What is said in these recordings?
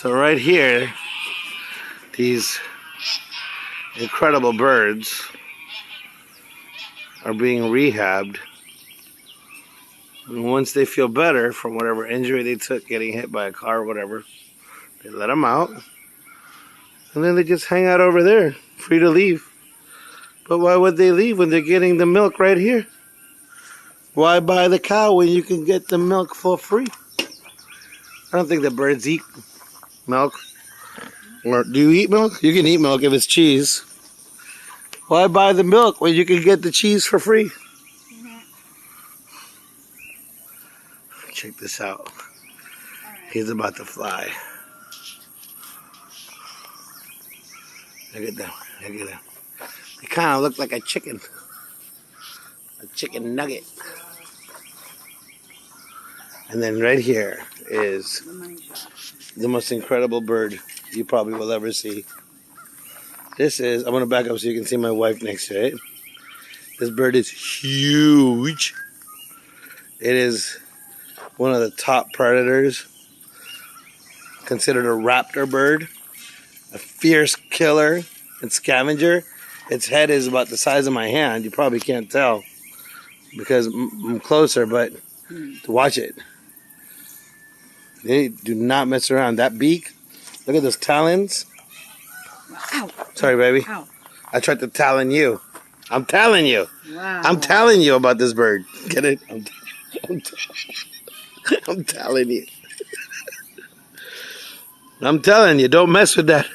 So right here, these incredible birds are being rehabbed. And once they feel better from whatever injury they took getting hit by a car or whatever, they let them out. And then they just hang out over there, free to leave. But why would they leave when they're getting the milk right here? Why buy the cow when you can get the milk for free? I don't think the birds eat milk. Or do you eat milk? You can eat milk if it's cheese. Why buy the milk when you can get the cheese for free? Check this out. He's about to fly. Look at them. Look at them. They kind of look like a chicken. A chicken nugget. And then right here is the most incredible bird you probably will ever see. This is, I'm going to back up so you can see my wife next to it. This bird is huge. It is one of the top predators. Considered a raptor bird. A fierce killer and scavenger. Its head is about the size of my hand. You probably can't tell because I'm closer, but watch it. They do not mess around. That beak, look at those talons. Ow. Sorry, baby. Ow. I tried to talon you. I'm telling you. Wow. I'm telling you about this bird. Get it? I'm telling you. I'm telling you, don't mess with that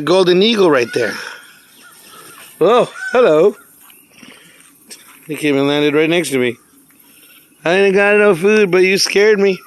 golden eagle right there. Oh, hello. He came and landed right next to me. I ain't got no food, but you scared me.